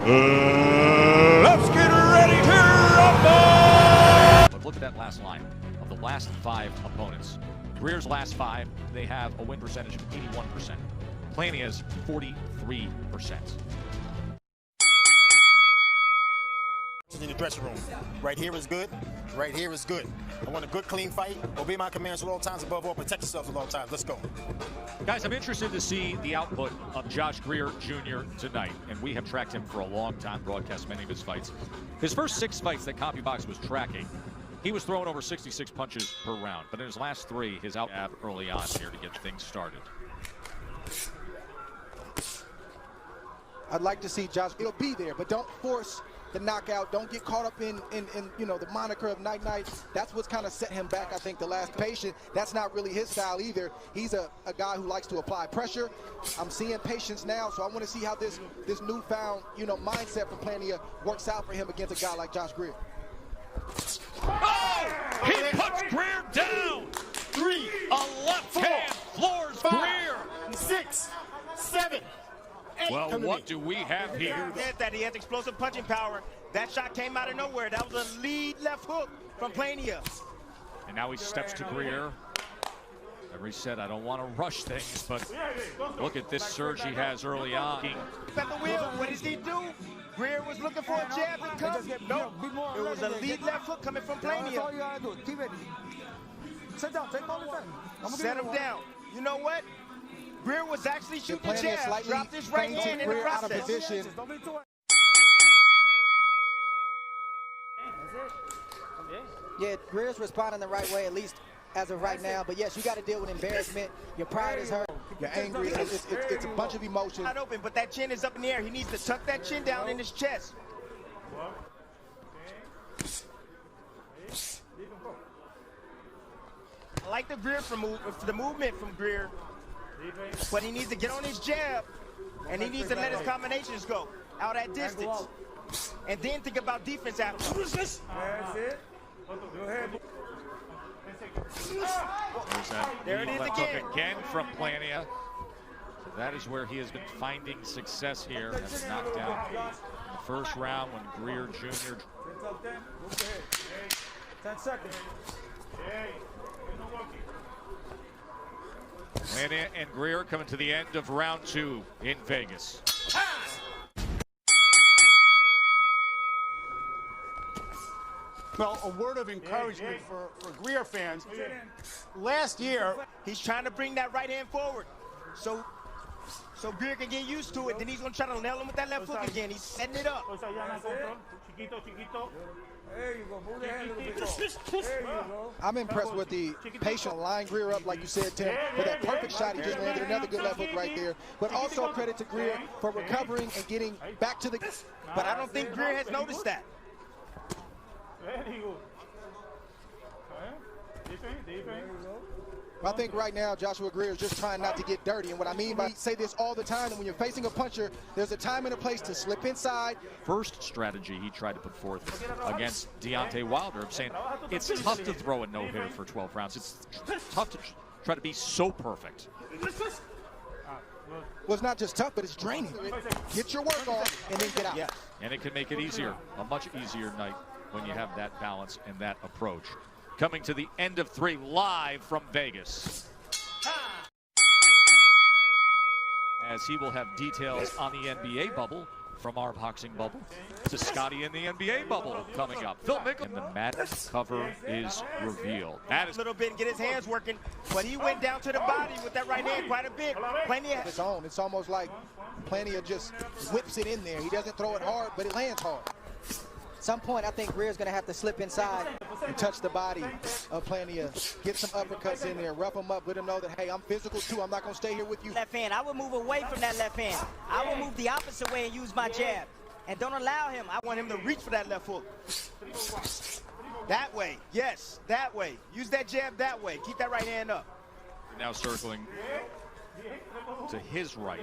Let's get ready to rumble! But look at that last line. Of the last 5 opponents, Greer's last 5, they have a win percentage of 81%. Plania's 43%. In the dressing room. Right here is good. Right here is good. I want a good, clean fight. Obey my commands at all times. Above all, protect yourselves at all times. Let's go. Guys, I'm interested to see the output of Josh Greer Jr. tonight, and we have tracked him for a long time, broadcast many of his fights. His first 6 fights that CompuBox was tracking, he was throwing over 66 punches per round. But in his last 3, his out jab early on here to get things started. I'd like to see Josh. It'll be there, but don't force the knockout. Don't get caught up in you know, the moniker of night. That's what's kind of set him back. I think the last patient, that's not really his style either. He's a guy who likes to apply pressure. I'm seeing patience now, so I want to see how this newfound, you know, mindset from Plania works out for him against a guy like Josh Greer. Oh! He puts Greer down! 3, A left hand floors 5, Greer! 6, 7, 8. Well, what do we have here? That he has explosive punching power. That shot came out of nowhere. That was a lead left hook from Plania. And now he steps to Greer. Every said, I don't want to rush things, but look at this surge he has early on. At the wheel, what does he do? Greer was looking for a jab to come. Nope. It was a lead left hook coming from Plania. Set him down. You know what? Greer was actually shooting the jab, dropped his right hand in the out of process. position. Yeah, Greer's responding the right way, at least as of right now. But yes, you got to deal with embarrassment. Your pride is hurt. You're angry. It's a bunch of emotions. Not open, but that chin is up in the air. He needs to tuck that chin down in his chest. I like the movement from Greer, but he needs to get on his jab, and he needs to let his combinations go out at distance, and then think about defense after. There's that There it is left again. hook again from Plania. So that is where he has been finding success here. Has knocked down in the first round when Greer Jr. 10 seconds. Plania and Greer coming to the end of round 2 in Vegas. Well, a word of encouragement for Greer fans. Last year, He's trying to bring that right hand forward, so Greer can get used to it. Then he's gonna try to nail him with that left hook again. He's setting it up. There you go. Move the hand a little bit. There you go. I'm impressed with the patient line Greer up, like you said, Tim. With that perfect shot, he just landed another good left hook right there. But also credit to Greer for recovering and getting back to the. But I don't think Greer has noticed that. I think right now Joshua Greer is just trying not to get dirty. And what I mean by, I say this all the time, that when you're facing a puncher, there's a time and a place to slip inside. First strategy he tried to put forth against Deontay Wilder, of saying it's tough to throw a no-hitter for 12 rounds. It's tough to try to be so perfect. Well, it's not just tough, but it's draining. Get your work on and then get out. Yeah. And it can make it easier, a much easier night when you have that balance and that approach. Coming to the end of 3 live from Vegas. As he will have details on the NBA bubble from our boxing bubble to Scotty in the NBA bubble coming up. Phil Mickelson, and the mat cover is revealed. That is A little bit and get his hands working, but he went down to the body with that right hand quite a bit. Plania. Its own. It's almost like Plania just whips it in there. He doesn't throw it hard, but it lands hard. At some point, I think Greer's going to have to slip inside. And touch the body of Plania. Get some uppercuts in there. Rough him up. Let him know that, hey, I'm physical too. I'm not going to stay here with you. Left hand. I would move away from that left hand. I would move the opposite way and use my jab. And don't allow him. I want him to reach for that left hook. That way. Yes, that way. Use that jab that way. Keep that right hand up. now circling to his right.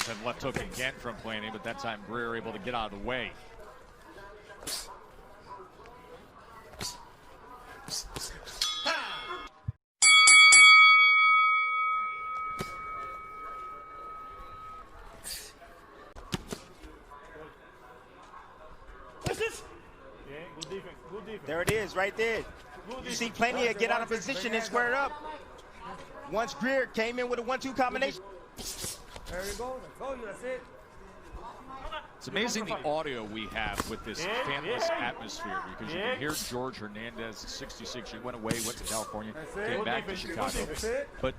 Then left hook again from Plania, but that time Greer able to get out of the way. There it is, right there. You see Plania get out of position and square it up. Once Greer came in with a 1-2 combination. There you go. I told you, that's it. It's amazing the audio we have with this fanless atmosphere, because you can hear George Hernandez, 66, he went away, went to California, came back to Chicago. But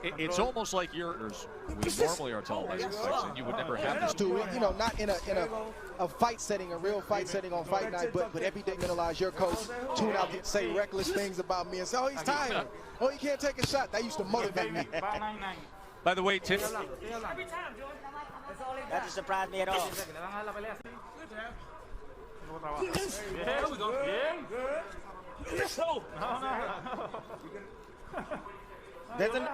it's almost like we normally are televising fights, and you would never have this. You know, not in a fight setting, a real fight setting on fight night, but every day mentalize your coach, tune out, say reckless things about me and say, oh, he's tired. Oh, he can't take a shot. That used to motivate me. By the way, Tim. That doesn't surprise me at all. There's a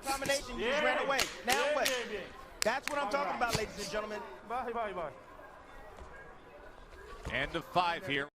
combination, you just ran away. Now what? That's what I'm talking about, ladies and gentlemen. End of 5 here.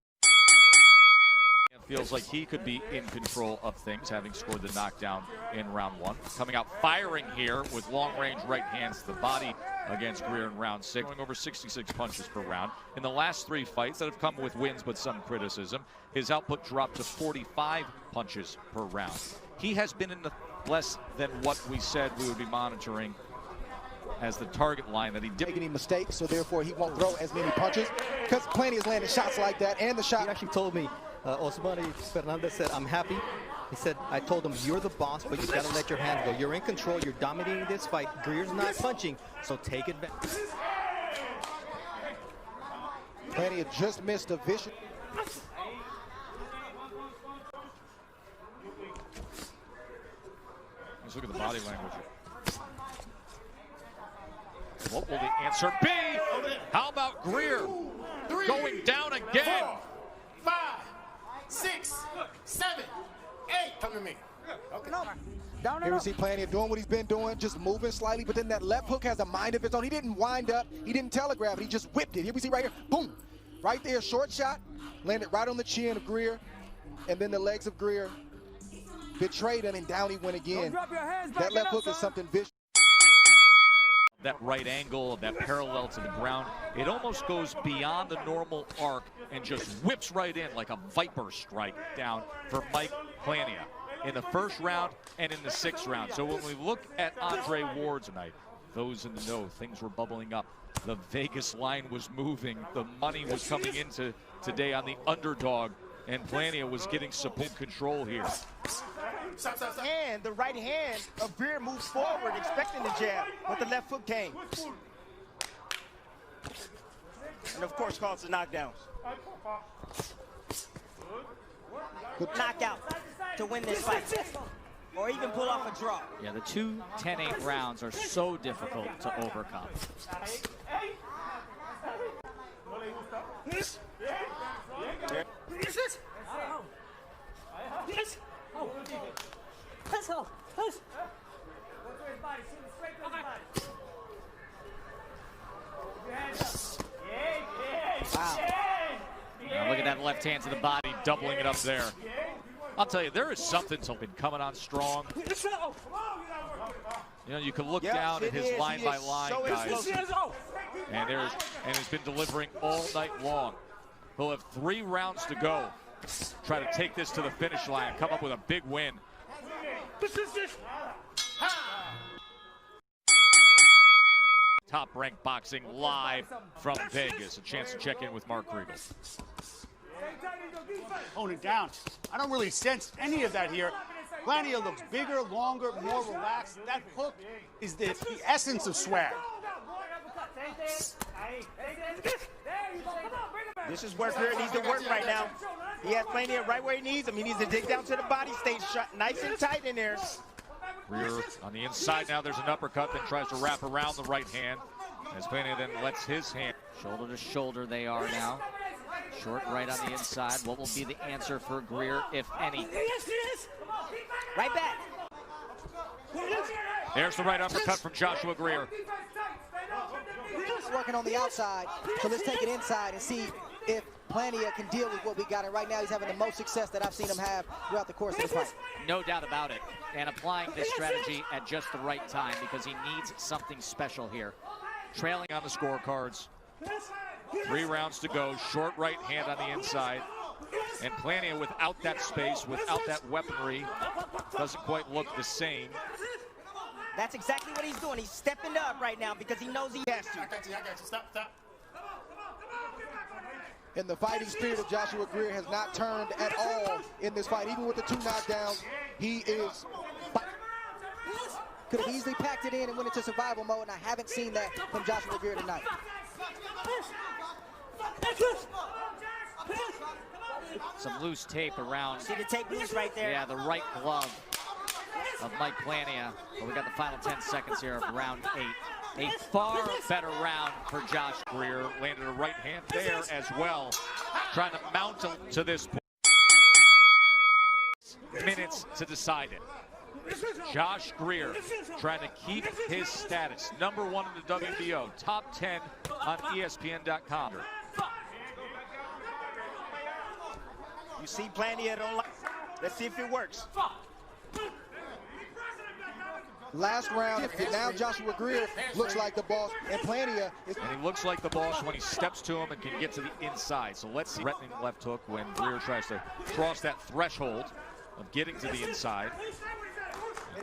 Feels like he could be in control of things, having scored the knockdown in round 1. Coming out firing here with long-range right hands to the body against Greer in round 6, going over 66 punches per round. In the last 3 fights that have come with wins but some criticism, his output dropped to 45 punches per round. He has been in the less than what we said we would be monitoring as the target line that he didn't make any mistakes, so therefore he won't throw as many punches, because Plania is landing shots like that, and the shot. He actually told me, Osmani Fernandez said, I'm happy. He said, I told him, you're the boss, but you gotta let your hands go. You're in control, you're dominating this fight. Greer's not punching, so take advantage. Plania just missed a vicious. Let's look at the body language. What will the answer be? How about Greer going down again? 4, 5, 6, 7, 8. Come to me. Okay. Here we see Plania doing what he's been doing, just moving slightly, but then that left hook has a mind of its own. He didn't wind up, he didn't telegraph it, he just whipped it. Here we see right here, boom. Right there, short shot, landed right on the chin of Greer, and then the legs of Greer betrayed him, and down he went again. That left hook is something vicious. That right angle, that parallel to the ground, it almost goes beyond the normal arc and just whips right in like a viper strike down for Mike Plania in the first round and in the 6th round. So when we look at Andre Ward tonight, those in the know, things were bubbling up. The Vegas line was moving. The money was coming into today on the underdog, and Plania was getting support control here. And the right hand of Greer moves forward, expecting the jab, but the left foot came. And of course, calls the knockdowns. Good knockout to win this fight, or even pull off a draw. Yeah, the 2 10-8 rounds are so difficult to overcome. Wow. Now look at that left hand to the body, doubling it up there. I'll tell you, there is something coming on strong. You know, you can look down at his line by line, guys, and he's been delivering all night long. He'll have 3 rounds to go. Try to take this to the finish line and come up with a big win. Top Rank Boxing live from Vegas. A chance to check in with Mark Kriegel. Tone it down. I don't really sense any of that here. Plania looks bigger, longer, more relaxed. That hook is the essence of swag. This is where Greer needs to work right now. He has Plania right where he needs him. He needs to dig down to the body, stay nice and tight in there. Greer on the inside now. There's an uppercut, then tries to wrap around the right hand. As Plania then lets his hand. Shoulder to shoulder they are now. Short right on the inside. What will be the answer for Greer, if any? Right back. There's the right uppercut from Joshua Greer. He's working on the outside, so let's take it inside and see if Plania can deal with what we got. And right now he's having the most success that I've seen him have throughout the course of the fight. No doubt about it. And applying this strategy at just the right time, because he needs something special here. Trailing on the scorecards, 3 rounds to go. Short right hand on the inside. And Plania, without that space, without that weaponry, doesn't quite look the same. That's exactly what he's doing. He's stepping up right now because he knows he has to. I got you. Stop. And the fighting spirit of Joshua Greer has not turned at all in this fight. Even with the 2 knockdowns, he is... Could have easily packed it in and went into survival mode, and I haven't seen that from Joshua Greer tonight. Some loose tape around. See the tape loose right there? Yeah, the right glove of Mike Plania. But we got the final 10 seconds here of round 8. A far better round for Josh Greer. Landed a right hand there as well. Trying to mount to this point. Minutes to decide it. Josh Greer trying to keep his status. #1 in the WBO. Top 10 on ESPN.com. You see Plania don't like. Let's see if it works. Last round, and now Joshua Greer looks like the boss, and Plania is... And he looks like the boss when he steps to him and can get to the inside. So let's see. Threatening left hook when Greer tries to cross that threshold of getting to the inside.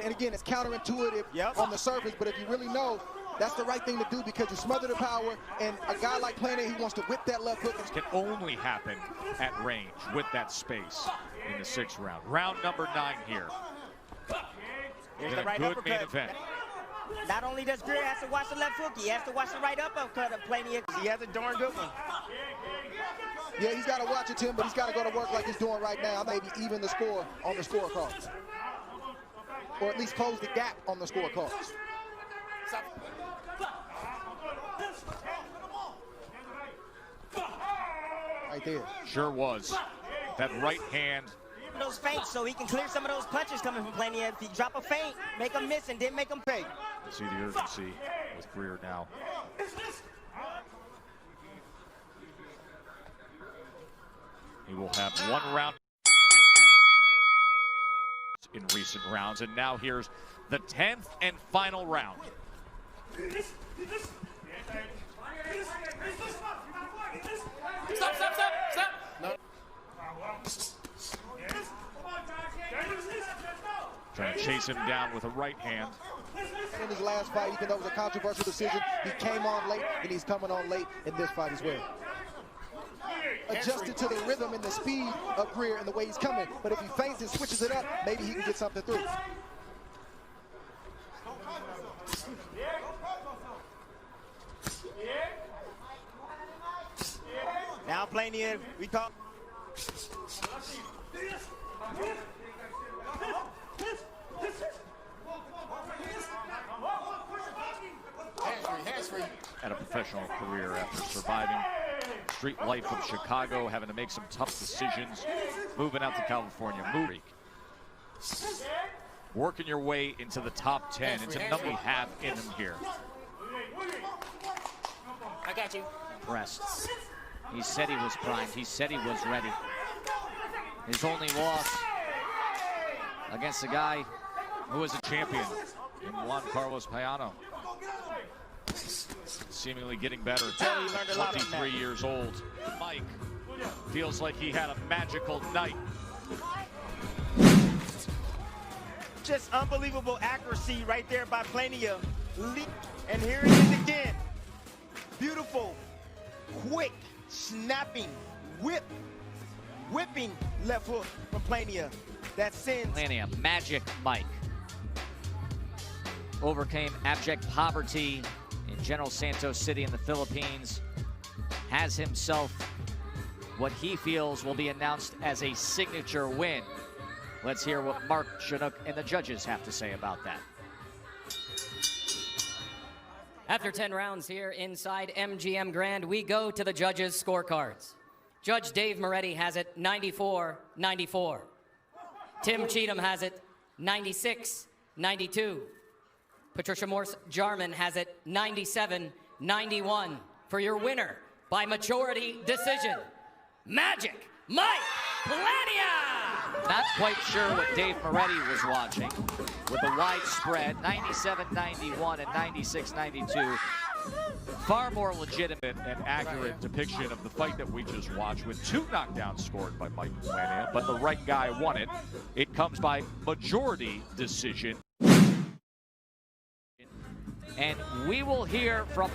And again, it's counterintuitive on the surface, but if you really know, that's the right thing to do because you smother the power, and a guy like Plania, he wants to whip that left hook. This can only happen at range with that space in the 6th round. Round number 9 here. Here's In the a right good uppercut. main event. Not only does Greer have to watch the left hook, he has to watch the right uppercut of Plania. He has a darn good one. Yeah, he's got to watch it, Tim, but he's got to go to work like he's doing right now. Maybe even the score on the scorecard. Or at least close the gap on the scorecard. Right there. Sure was. That right hand. Those feints so he can clear some of those punches coming from Plania. If he drop a feint, make him miss and then make him pay. See the urgency with Greer now. He will have 1 round in recent rounds, and now here's the 10th and final round. Stop. No. Trying to chase him down with a right hand. In his last fight, even though it was a controversial decision, he came on late, and he's coming on late in this fight as well. Adjusted to the rhythm and the speed of Greer and the way he's coming. But if he feints and switches it up, maybe he can get something through. Now Plania, we call. Hands-free. Had a professional career after surviving street life of Chicago, having to make some tough decisions, moving out to California. Working your way into the top 10, into number we have in him here. I got you. Impressed. He said he was primed. He said he was ready. His only loss against a guy who was a champion in Juan Carlos Payano. Seemingly getting better. 23 years old. Mike feels like he had a magical night. Just unbelievable accuracy right there by Plania. And here it is again. Beautiful, quick, snapping, whipping left hook from Plania. That sends. Plania, Magic Mike. Overcame abject poverty in General Santos City in the Philippines. Has himself what he feels will be announced as a signature win. Let's hear what Mark Chinook and the judges have to say about that. After 10 rounds here inside MGM Grand, we go to the judges' scorecards. Judge Dave Moretti has it 94-94. Tim Cheatham has it 96-92. Patricia Morse-Jarman has it 97-91 for your winner by majority decision, Magic Mike Plania! Not quite sure what Dave Moretti was watching with a wide spread, 97-91 and 96-92. far more legitimate. An accurate depiction of the fight that we just watched, with 2 knockdowns scored by Mike Plania, but the right guy won it. It comes by majority decision. And we will hear from